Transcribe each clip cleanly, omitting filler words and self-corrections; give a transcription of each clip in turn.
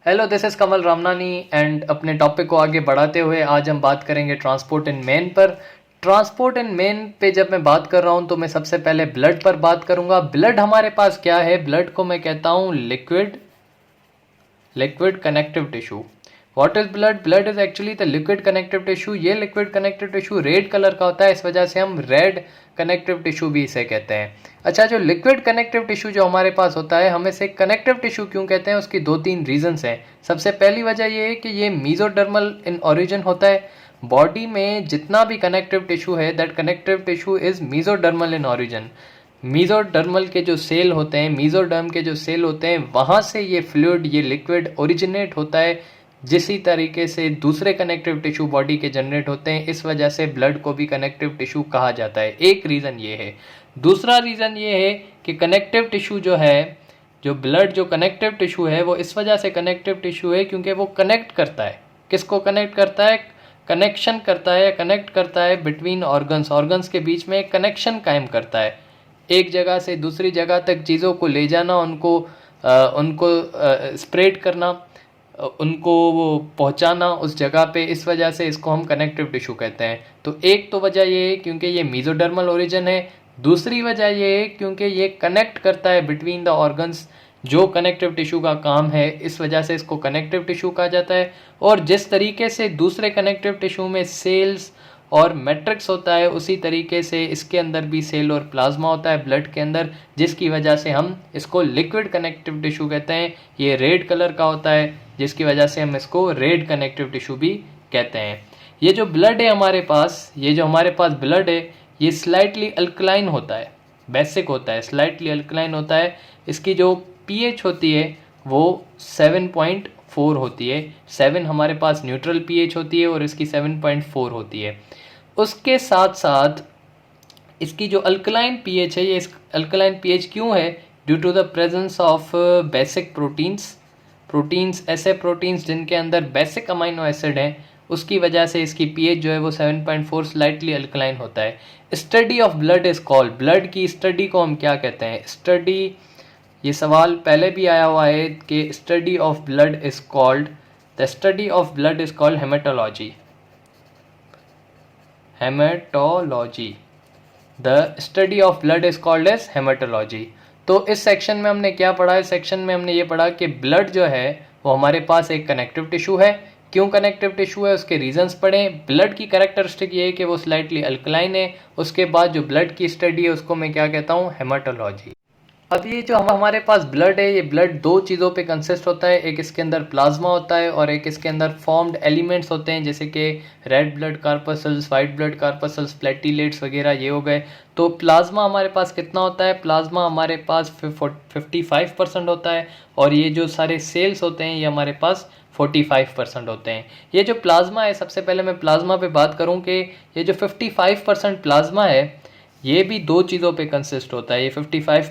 Hello, this is Kamal Ramnani and अपने topic को आगे बढ़ाते हुए आज हम बात करेंगे ट्रांसपोर्ट इन मेन पर। ट्रांसपोर्ट इन मेन पे जब मैं बात कर रहा हूँ तो मैं सबसे पहले ब्लड पर बात करूँगा। ब्लड हमारे पास क्या है? ब्लड को मैं कहता हूँ liquid connective tissue. What is blood? Blood is actually the liquid connective tissue. ये liquid connective tissue red colour का होता है, इस वजह से हम रेड कनेक्टिव टिश्यू भी इसे कहते हैं। अच्छा, जो लिक्विड कनेक्टिव टिश्यू जो हमारे पास होता है, हम इसे कनेक्टिव टिश्यू क्यों कहते हैं? उसकी दो तीन रीजंस हैं। सबसे पहली वजह ये है कि ये मीजोडर्मल इन ओरिजिन होता है। बॉडी में जितना भी कनेक्टिव टिश्यू है, that connective tissue is mesodermal in origin. Mesodermal के जो सेल होते हैं, मीजोडर्म के जो सेल होते हैं, वहाँ से ये फ्लूइड, ये लिक्विड ओरिजिनेट होता है। जिसी तरीके से दूसरे कनेक्टिव टिश्यू बॉडी के जनरेट होते हैं, इस वजह से ब्लड को भी कनेक्टिव टिश्यू कहा जाता है। एक रीज़न ये है। दूसरा रीज़न ये है कि कनेक्टिव टिश्यू जो है, जो ब्लड जो कनेक्टिव टिश्यू है, वो इस वजह से कनेक्टिव टिश्यू है क्योंकि वो कनेक्ट करता है। किसको कनेक्ट करता है? कनेक्शन करता है, कनेक्ट करता है बिटवीन ऑर्गन्स। ऑर्गन्स के बीच में एक कनेक्शन कायम करता है। एक जगह से दूसरी जगह तक चीज़ों को ले जाना, उनको स्प्रेड करना, उनको वो पहुंचाना उस जगह पे, इस वजह से इसको हम कनेक्टिव टिश्यू कहते हैं। तो एक तो वजह ये है क्योंकि ये मीजोडर्मल ओरिजिन है। दूसरी वजह ये है क्योंकि ये कनेक्ट करता है बिटवीन द ऑर्गन्स, जो कनेक्टिव टिश्यू का काम है, इस वजह से इसको कनेक्टिव टिश्यू कहा जाता है। और जिस तरीके से दूसरे कनेक्टिव टिश्यू में सेल्स और मैट्रिक्स होता है, उसी तरीके से इसके अंदर भी सेल और प्लाज्मा होता है ब्लड के अंदर, जिसकी वजह से हम इसको लिक्विड कनेक्टिव टिश्यू कहते हैं। ये रेड कलर का होता है, जिसकी वजह से हम इसको रेड कनेक्टिव टिश्यू भी कहते हैं। ये जो ब्लड है हमारे पास, ये जो हमारे पास ब्लड है, ये स्लाइटली अल्कलाइन होता है, बेसिक होता है, स्लाइटली अल्कलाइन होता है। इसकी जो पीएच होती है वो 7.4 होती है। 7 हमारे पास न्यूट्रल पीएच होती है और इसकी 7.4 होती है। उसके साथ साथ इसकी जो अल्कलाइन पीएच है, ये अल्कलाइन पीएच क्यों है? Due to the presence of basic proteins, ऐसे प्रोटीन्स जिनके अंदर बेसिक अमाइनो एसिड हैं, उसकी वजह से इसकी पीएच जो है वो 7.4 स्लाइटली अल्कलाइन होता है। Study of blood is called, blood की स्टडी को हम क्या कहते हैं? स्टडी, ये सवाल पहले भी आया हुआ है कि study of blood is called, the study of blood is called haematology. The study of blood is called as haematology. तो इस सेक्शन में हमने क्या पढ़ा? इस सेक्शन में हमने ये पढ़ा कि ब्लड जो है वो हमारे पास एक कनेक्टिव टिश्यू है। क्यों कनेक्टिव टिश्यू है, उसके रीजंस पढ़े। ब्लड की कैरेक्टरिस्टिक ये है कि वो स्लाइटली अल्कलाइन है। उसके बाद जो ब्लड की स्टडी है उसको मैं क्या कहता हूँ? हेमेटोलॉजी। अब ये जो हमारे पास ब्लड है, ये ब्लड दो चीज़ों पे कंसिस्ट होता है। एक इसके अंदर प्लाज्मा होता है और एक इसके अंदर फॉर्म्ड एलिमेंट्स होते हैं, जैसे कि red blood corpuscles, white blood corpuscles, platelets वगैरह, ये हो गए। तो प्लाज्मा हमारे पास कितना होता है? प्लाज्मा हमारे पास 55% होता है और ये जो सारे सेल्स होते हैं ये हमारे पास 45% होते हैं। ये जो प्लाज्मा है, सबसे पहले मैं प्लाज्मा पे बात करूँ कि ये जो 55% प्लाज्मा है, ये भी दो चीज़ों पे कंसिस्ट होता है। ये 55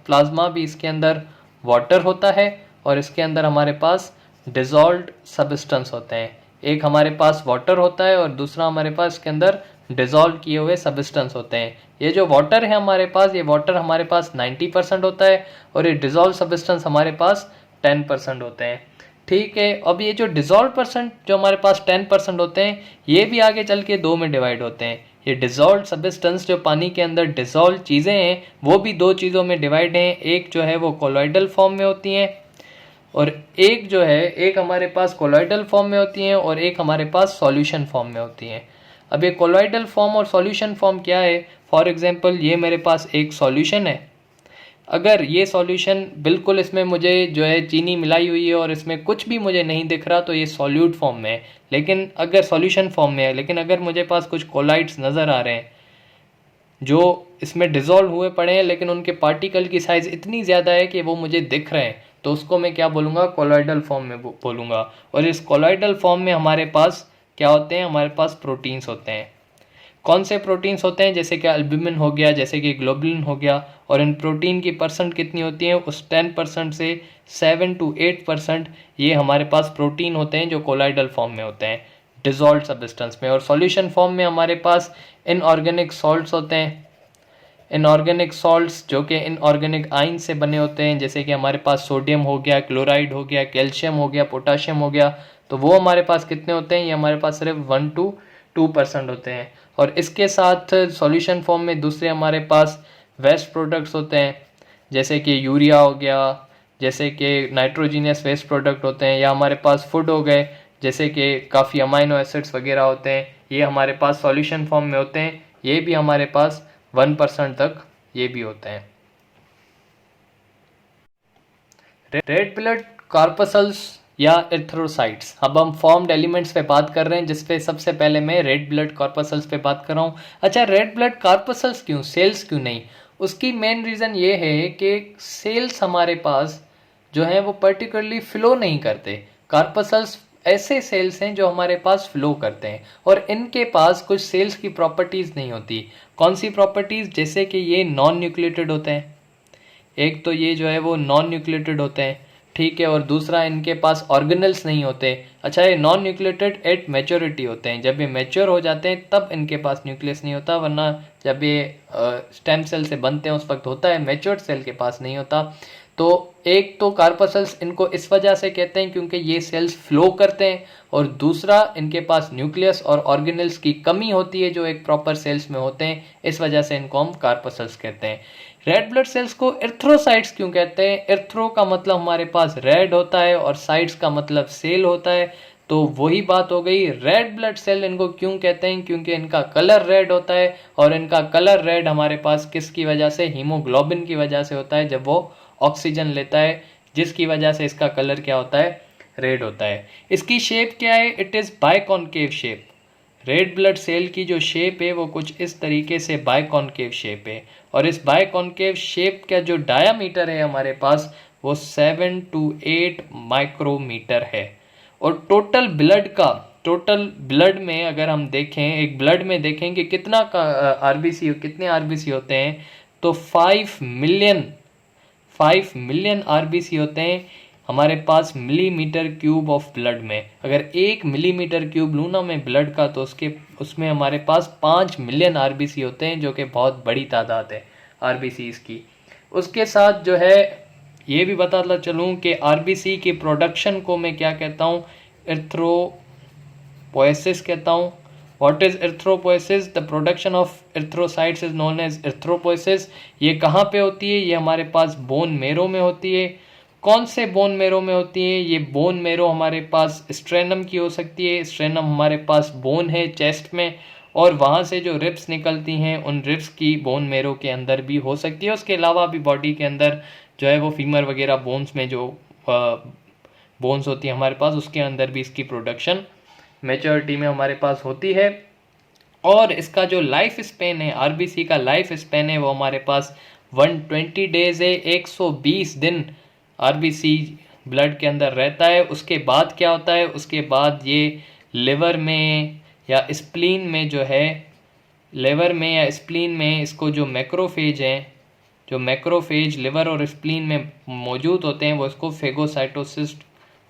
प्लाज्मा भी, इसके अंदर वाटर होता है और इसके अंदर हमारे पास डिजॉल्व्ड सब्सटेंस होते हैं। एक हमारे पास वाटर होता है और दूसरा हमारे पास इसके अंदर डिजॉल्व किए हुए सब्सटेंस होते हैं। ये जो वाटर है हमारे पास, ये वाटर हमारे पास 90% होता है और ये डिजॉल्व सब्सटेंस हमारे पास 10% होते हैं। ठीक है, अब ये जो डिजॉल्व परसेंट जो हमारे पास 10% होते हैं, ये भी आगे चल के दो में डिवाइड होते हैं। ये डिजॉल्व सब्सटेंस, जो पानी के अंदर डिजॉल्व चीज़ें हैं, वो भी दो चीज़ों में डिवाइड हैं। एक जो है वो कोलॉइडल फॉर्म में होती हैं और एक जो है, एक हमारे पास कोलॉइडल फॉर्म में होती हैं और एक हमारे पास सॉल्यूशन फॉर्म में होती हैं। अब ये कोलॉइडल फॉर्म और सॉल्यूशन फॉर्म क्या है? फॉर एग्जांपल, ये मेरे पास एक सॉल्यूशन है। अगर ये सॉल्यूशन बिल्कुल, इसमें मुझे जो है चीनी मिलाई हुई है और इसमें कुछ भी मुझे नहीं दिख रहा, तो ये सॉल्यूट फॉर्म में है। लेकिन अगर सॉल्यूशन फॉर्म में है, लेकिन अगर मुझे पास कुछ कोलाइड्स नज़र आ रहे हैं जो इसमें डिज़ोल्व हुए पड़े हैं, लेकिन उनके पार्टिकल की साइज़ इतनी ज़्यादा है कि वो मुझे दिख रहे हैं, तो उसको मैं क्या बोलूँगा? कोलॉइडल फॉर्म में बोलूँगा। और इस कोलॉइडल फॉर्म में हमारे पास क्या होते हैं? हमारे पास प्रोटीन्स होते हैं। कौन से प्रोटीन्स होते हैं? जैसे कि अल्ब्यूमिन हो गया, जैसे कि ग्लोबुलिन हो गया। और इन प्रोटीन की परसेंट कितनी होती है? उस 10% से 7 to 8% ये हमारे पास प्रोटीन होते हैं जो कोलाइडल फॉर्म में होते हैं, डिजॉल्व्ड सब्सटेंस में। और सॉल्यूशन फॉर्म में हमारे पास इनऑर्गेनिक सॉल्ट्स होते हैं। इनऑर्गेनिक सॉल्ट्स जो कि इनऑर्गेनिक आयन से बने होते हैं, जैसे कि हमारे पास सोडियम हो गया, क्लोराइड हो गया, कैल्शियम हो गया, पोटाशियम हो गया, तो वो हमारे पास कितने होते हैं? ये हमारे पास सिर्फ 1 to 2% होते हैं। और इसके साथ सॉल्यूशन फॉर्म में दूसरे हमारे पास वेस्ट प्रोडक्ट्स होते हैं, जैसे कि यूरिया हो गया, जैसे कि नाइट्रोजीनियस वेस्ट प्रोडक्ट होते हैं, या हमारे पास फूड हो गए जैसे कि काफ़ी अमाइनो एसिड्स वगैरह होते हैं, ये हमारे पास सॉल्यूशन फॉर्म में होते हैं। ये भी हमारे पास 1% तक ये भी होते हैं। रेड ब्लड कॉर्पसल्स या एर्थ्रोसाइट्स, अब हम फॉर्म्ड एलिमेंट्स पे बात कर रहे हैं, जिसपे सबसे पहले मैं रेड ब्लड कॉर्पसल्स पे बात कर रहा हूँ। अच्छा, रेड ब्लड कॉर्पसल्स क्यों, सेल्स क्यों नहीं? उसकी मेन रीज़न ये है कि सेल्स हमारे पास जो है वो पर्टिकुलरली फ्लो नहीं करते। कार्पसल्स ऐसे सेल्स हैं जो हमारे पास फ्लो करते हैं, और इनके पास कुछ सेल्स की प्रॉपर्टीज़ नहीं होती। कौन सी प्रॉपर्टीज़? जैसे कि ये नॉन न्यूक्लिएटेड होते हैं, एक तो ये जो है वो नॉन न्यूक्लिएटेड होते हैं, ठीक है, और दूसरा इनके पास ऑर्गेनल्स नहीं होते। अच्छा, ये नॉन न्यूक्लिएटेड एट मैच्योरिटी होते हैं, जब ये मैच्योर हो जाते हैं तब इनके पास न्यूक्लियस नहीं होता, वरना जब ये स्टेम सेल से बनते हैं उस वक्त होता है, मैच्योर्ड सेल के पास नहीं होता। तो एक तो कार्पसल्स इनको इस वजह से कहते हैं क्योंकि ये सेल्स फ्लो करते हैं, और दूसरा इनके पास न्यूक्लियस और ऑर्गेनल्स की कमी होती है जो एक प्रॉपर सेल्स में होते हैं, इस वजह से इनको हम कार्पसल्स कहते हैं। रेड ब्लड सेल्स को एर्थ्रोसाइट्स क्यों कहते हैं? एर्थ्रो का मतलब हमारे पास रेड होता है और साइट्स का मतलब सेल होता है, तो वही बात हो गई। रेड ब्लड सेल इनको क्यों कहते हैं? क्योंकि इनका कलर रेड होता है, और इनका कलर रेड हमारे पास किसकी वजह से? हीमोग्लोबिन की वजह से होता है, जब वो ऑक्सीजन लेता है, जिसकी वजह से इसका कलर क्या होता है? रेड होता है। इसकी शेप क्या है? It is biconcave shape. Red blood cell की जो शेप है वो कुछ इस तरीके से बाइकॉन्केव शेप है, और इस बाइकॉन्केव शेप का जो डायामीटर है हमारे पास वो 7 to 8 माइक्रोमीटर है। और टोटल ब्लड में अगर हम देखें, एक ब्लड में देखें कि कितना का कितने आरबीसी होते हैं, तो 5 मिलियन आरबीसी होते हैं हमारे पास मिलीमीटर क्यूब ऑफ ब्लड में। अगर 1 मिलीमीटर क्यूब लूँ ना मैं ब्लड का, तो उसमें हमारे पास 5 मिलियन आरबीसी होते हैं, जो कि बहुत बड़ी तादाद है आरबीसीज की। उसके साथ जो है ये भी बताता चलूँ कि आरबीसी के प्रोडक्शन को मैं क्या कहता हूँ? एर्थ्रोपोएसिस कहता हूँ। What is erythropoiesis? The production of erythrocytes is known as erythropoiesis. ये कहाँ पे होती है? ये हमारे पास बोन मेरो में होती है। कौन से बोन मेरो में होती है? ये बोन मेरो हमारे पास स्ट्रेनम की हो सकती है। स्ट्रेनम हमारे पास बोन है चेस्ट में, और वहाँ से जो रिब्स निकलती हैं उन रिब्स की बोन मेरो के अंदर भी हो सकती है। उसके अलावा भी बॉडी के अंदर जो है वो फीमर वगैरह बोन्स में जो बोन्स होती है हमारे पास, उसके अंदर भी इसकी प्रोडक्शन मैच्योरिटी में हमारे पास होती है। और इसका जो लाइफ स्पेन है, आरबीसी का लाइफ स्पेन है, वो हमारे पास 120 डेज है। 120 दिन आरबीसी ब्लड के अंदर रहता है। उसके बाद क्या होता है? उसके बाद ये लिवर में या स्प्लीन में जो है, लिवर में या स्प्लीन में इसको जो मैक्रोफेज हैं, जो मैक्रोफेज लिवर और स्प्लीन में मौजूद होते हैं, वो इसको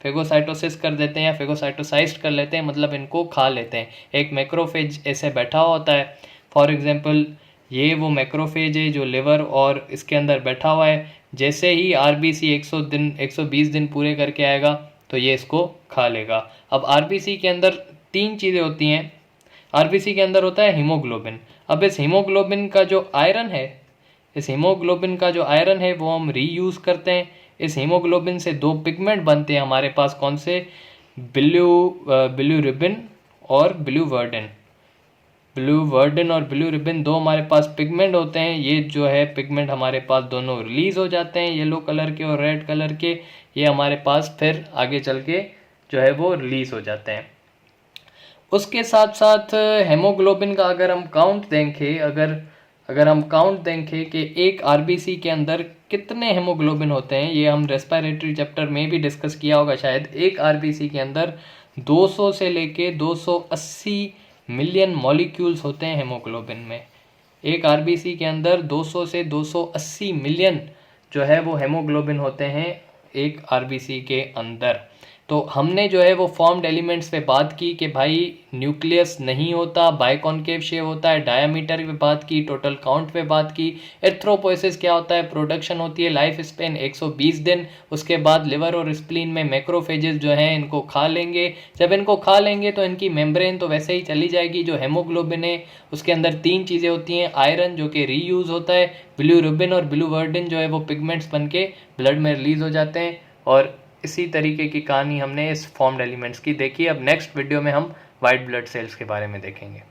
फेगोसाइटोसिस कर देते हैं या फेगोसाइटोसाइज्ड कर लेते हैं, मतलब इनको खा लेते हैं। एक मैक्रोफेज ऐसे बैठा होता है, फॉर एग्जांपल ये वो मैक्रोफेज है जो लिवर और इसके अंदर बैठा हुआ है। जैसे ही आरबीसी 120 दिन पूरे करके आएगा तो ये इसको खा लेगा। अब आरबीसी के अंदर 3 चीज़ें होती हैं। आरबीसी के अंदर होता है हीमोग्लोबिन। अब इस हीमोग्लोबिन का जो आयरन है वो हम रीयूज़ करते हैं। इस हीमोग्लोबिन से 2 पिगमेंट बनते हैं हमारे पास, कौन से? बिल्यूरिबिन और ब्लूवर्डिन। ब्लूवर्डिन और ब्लूरिबिन 2 हमारे पास पिगमेंट होते हैं। ये जो है पिगमेंट हमारे पास दोनों रिलीज हो जाते हैं, येलो कलर के और रेड कलर के। ये हमारे पास फिर आगे चल के जो है वो रिलीज हो जाते हैं। उसके साथ साथ हेमोग्लोबिन का अगर हम काउंट देखें कि एक आरबीसी के अंदर कितने हेमोग्लोबिन होते हैं, ये हम रेस्पिरेटरी चैप्टर में भी डिस्कस किया होगा शायद। एक आरबीसी के अंदर 200 से लेके 280 मिलियन मॉलिक्यूल्स होते हैं हेमोग्लोबिन में। एक आरबीसी के अंदर 200 से 280 मिलियन जो है वो हेमोग्लोबिन होते हैं एक आरबीसी के अंदर। तो हमने जो है वो फॉर्म्ड एलिमेंट्स पे बात की कि भाई न्यूक्लियस नहीं होता, बाइकॉन्केव शेप होता है, डायमीटर पे बात की, टोटल काउंट पे बात की, एर्थ्रोपोइसिस क्या होता है, प्रोडक्शन होती है, लाइफ स्पेन 120 दिन, उसके बाद लिवर और स्प्लीन में मैक्रोफेजेस जो हैं इनको खा लेंगे। जब इनको खा लेंगे तो इनकी मेम्ब्रेन तो वैसे ही चली जाएगी। जो हेमोग्लोबिन है उसके अंदर 3 चीज़ें होती हैं, आयरन जो कि रीयूज होता है, बिलीरुबिन और बिलीवर्डिन जो है वो पिगमेंट्स बन के ब्लड में रिलीज हो जाते हैं। और इसी तरीके की कहानी हमने इस फॉर्म्ड एलिमेंट्स की देखी। अब नेक्स्ट वीडियो में हम वाइट ब्लड सेल्स के बारे में देखेंगे।